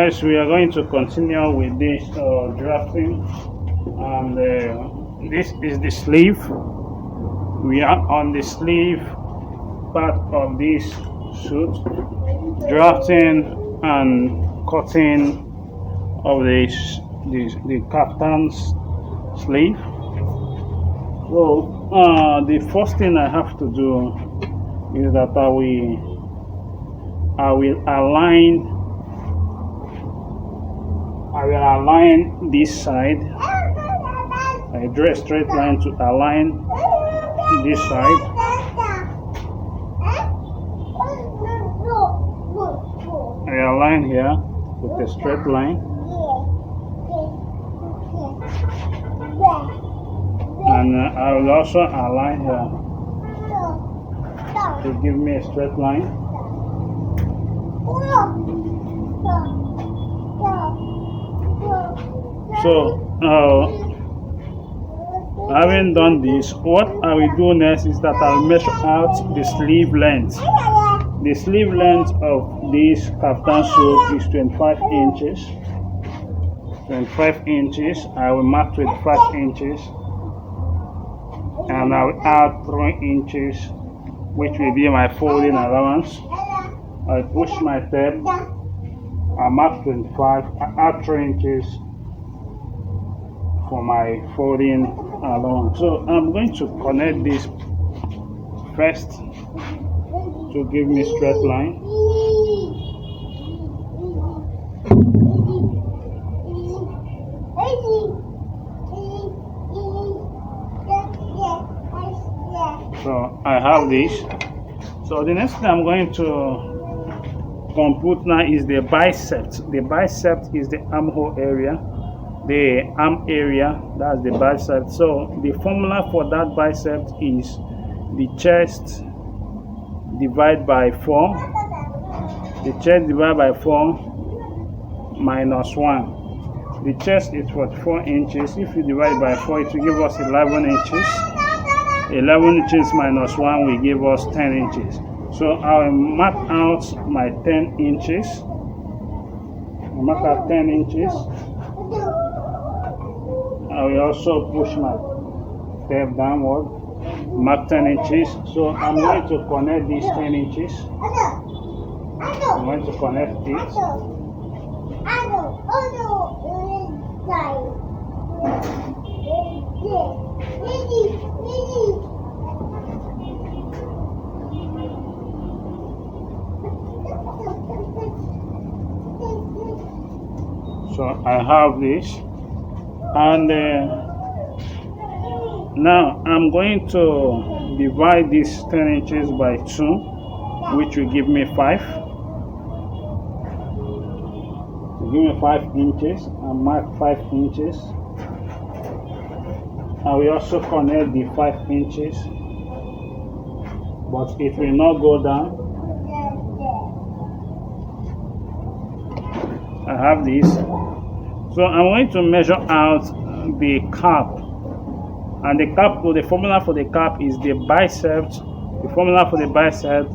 guys, we are going to continue with this drafting, and this is the sleeve. We are on the sleeve part of this suit, drafting and cutting of the Kaftan's sleeve. So the first thing I have to do is that I will align this side. I draw a straight line to align this side. I align here with a straight line, and I will also align here to give me a straight line. So having done this, what I will do next is that I will measure out the sleeve length. The sleeve length of this Kaftan suit is 25 inches. 25 inches. I will mark 25 inches, and I will add 3 inches, which will be my folding allowance. I push my tape. I mark 25. I add 3 inches for my folding allowance. So I'm going to connect this first to give me straight line. So I have this. So the next thing I'm going to compute now is the bicep. The bicep is the armhole area. The arm area, that's the bicep. So the formula for that bicep is the chest divided by 4. The chest divided by 4 minus 1. The chest is 44 inches. If you divide by 4, it will give us 11 inches. 11 inches minus 1 will give us 10 inches. So I will mark out my 10 inches. I mark out 10 inches. I will also push my tape downward, mark 10 inches. So I'm going to connect these 10 inches. I'm going to connect it. So I have this. And now I'm going to divide this 10 inches by 2, which will give me 5. Give me 5 inches and mark 5 inches. I will also connect the 5 inches, but it will not go down. I have this. So I'm going to measure out the cap, and the cap, the formula for the cap is the bicep. The formula for the bicep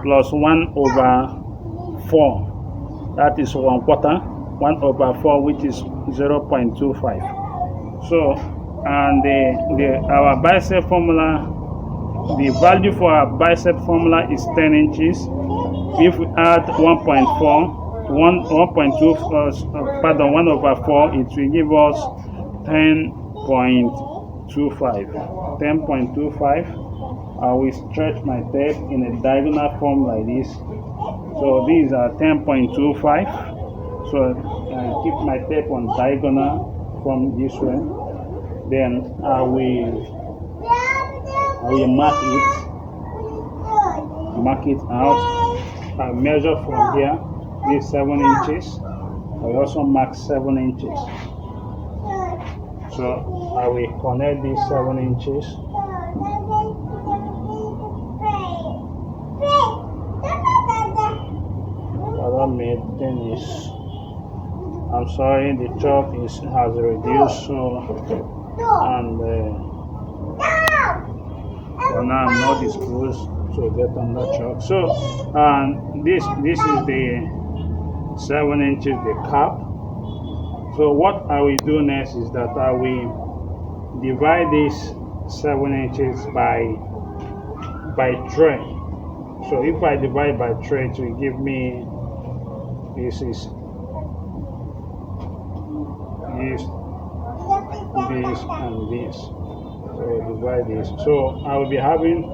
plus 1/4. That is 1/4. 1/4, which is 0.25. So, and our bicep formula, the value for our bicep formula is 10 inches. If we add 1.4. 1.2 pardon 1/4, it will give us 10.25. 10.25. I will stretch my tape in a diagonal form like this. So these are 10.25. So I keep my tape on diagonal from this way. Then I will mark it out. I measure from here. This 7 inches. I will also mark 7 inches. So I will connect these 7 inches. I'm sorry, the chalk has reduced, so and so now I'm not disposed to get on that chalk. So this is the 7 inches the cap. So what I will do next is that I will divide this 7 inches by tray. So if I divide by tray, it will give me this is this, and this. So divide this. So I will be having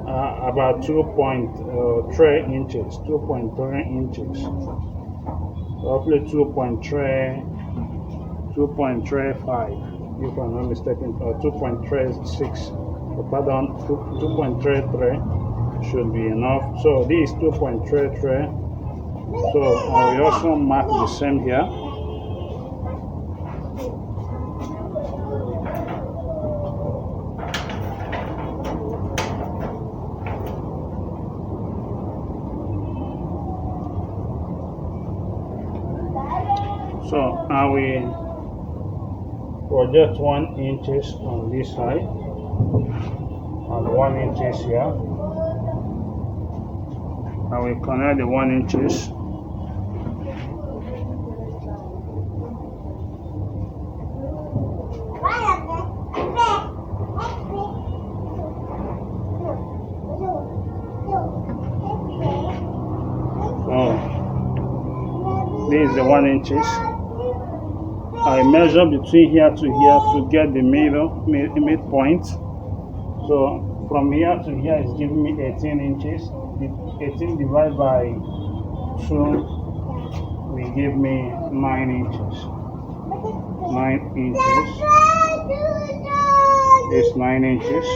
about 2.3 inches, 2.3 inches, roughly 2.35, if I'm not mistaken, or 2.36. Pardon, 2.33 should be enough. So this is 2.33. So I will also mark the same here. So I will project 1 inches on this side and 1 inches here. I will connect the 1 inches. So this is the 1 inches. I measure between here to here to get the midpoint. So from here to here is giving me 18 inches. 18 divided by 2 will give me 9 inches. 9 inches. This 9 inches.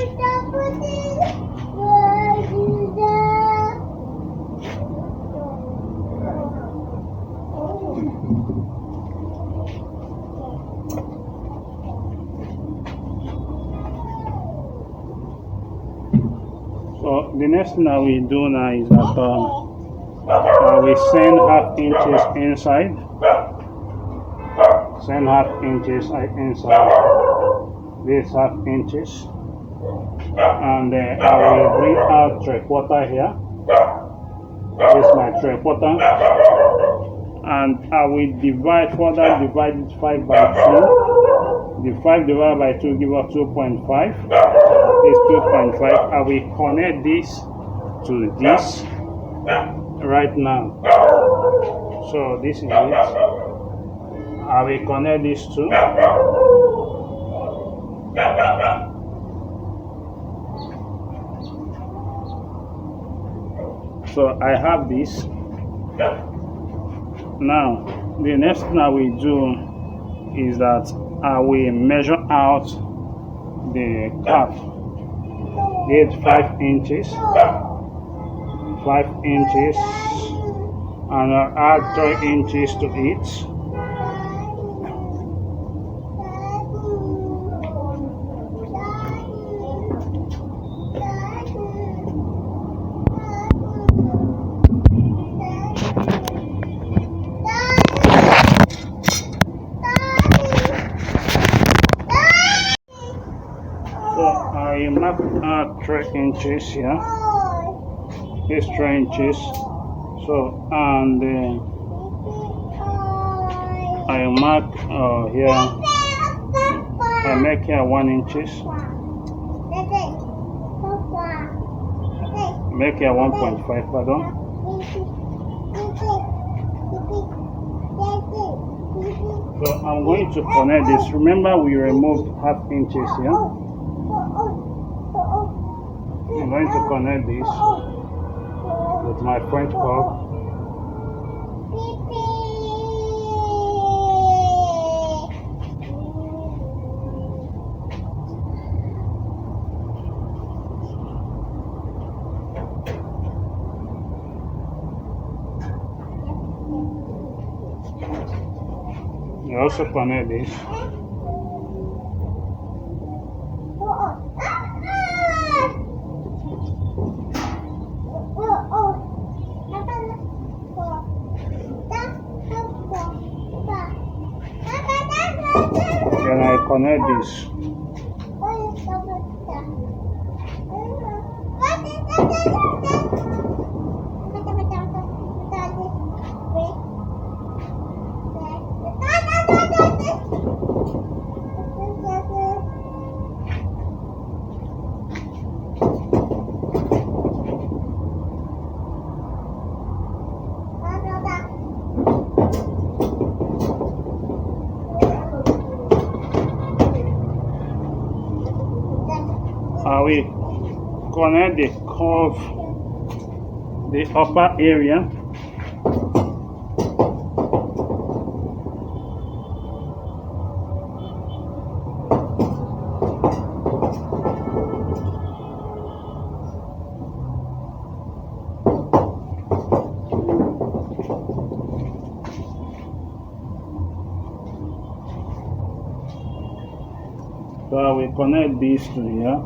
So the next thing I will do now is that I will send half inches inside. Send half inches inside. This half inches. And I will bring out 3/4 here. This is my 3/4. And I will divide it 5 by 2. The 5 divided by 2 give us 2.5. Is 2.5. I will connect this to this right now. So this is it. I will connect these two. So I have this. Now the next thing I will do is that I will measure out the cap. It's 5 inches, 5 inches, and I'll add 3 inches to it. So I mark out 3 inches here. It's 3 inches. So and I mark here. I make here 1 inches. Make here 1.5. Pardon. So I'm going to connect this. Remember we removed half inches here. I'm going to connect this with my French curve. You also connect this. Then I connect this. will connect the curve, the upper area. So I will connect these to here.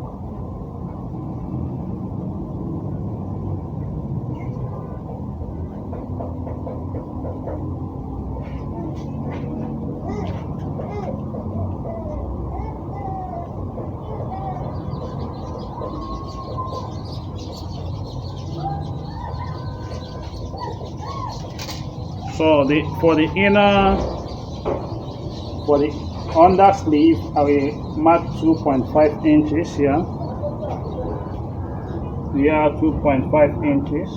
So for the under sleeve, I will mark 2.5 inches here. Here 2.5 inches,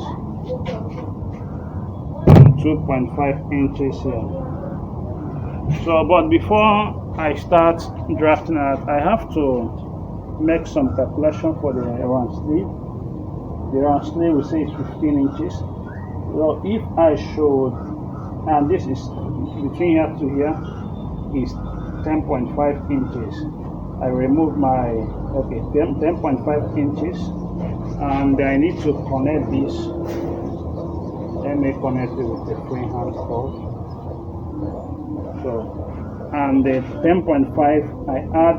2.5 inches here. So, but before I start drafting out, I have to make some calculation for the round sleeve. The round sleeve we say is 15 inches. So if I should, and this is between here to here is 10.5 inches. I remove my 10.5 inches, and I need to connect this. Let me connect it with the freehand cord. So, and the 10.5 I add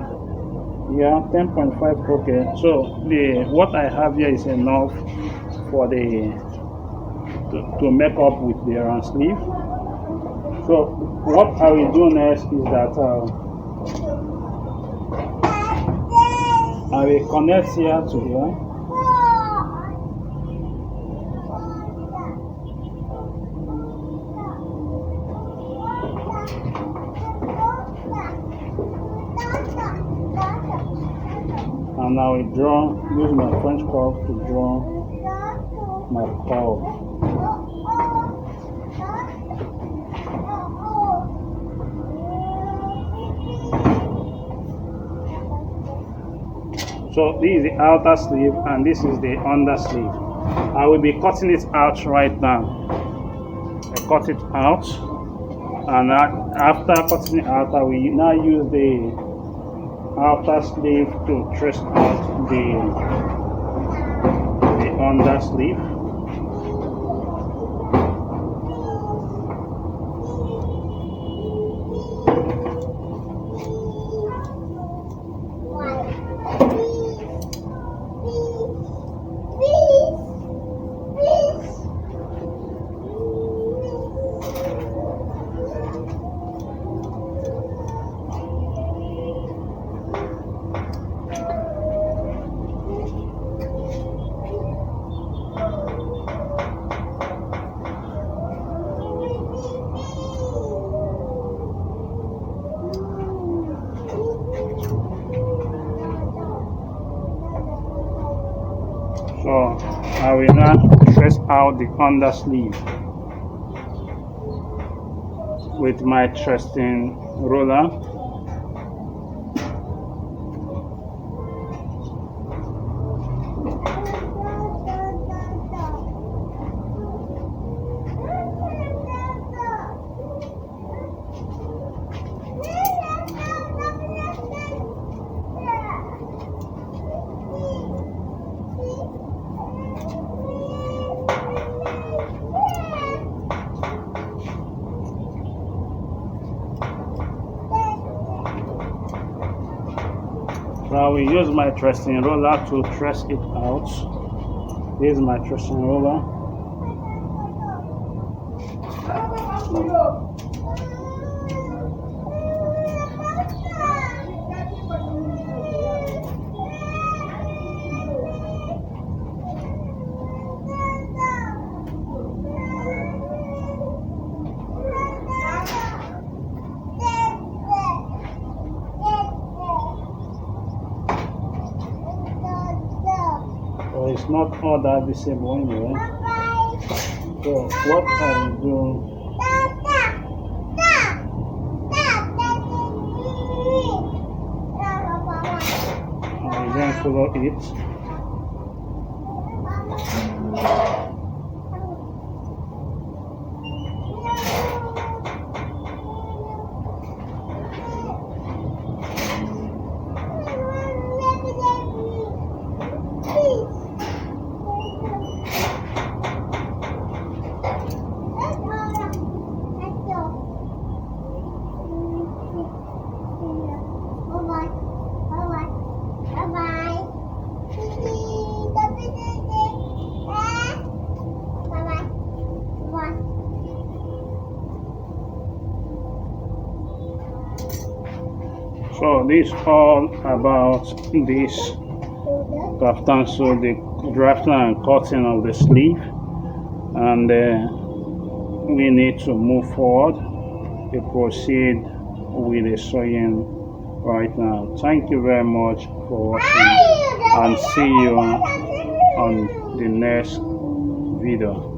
here 10.5. Okay, so what I have here is enough for the to make up with the round sleeve. So what I will do next is that I will connect here to here. And I will use my French curve to draw my curve. So this is the outer sleeve and this is the under sleeve. I will be cutting it out right now. I cut it out, and after cutting it out, I will now use the outer sleeve to trace out the under sleeve. So I will now trace out the under sleeve with my tracing roller. So I will use my tracing roller to trace it out. This is my tracing roller. It's not all that visible anyway. So what I will do, I will then follow it. So this all about this kaftan. So the drafting and cutting of the sleeve, and we need to move forward to proceed with the sewing right now. Thank you very much for watching, and see you on the next video.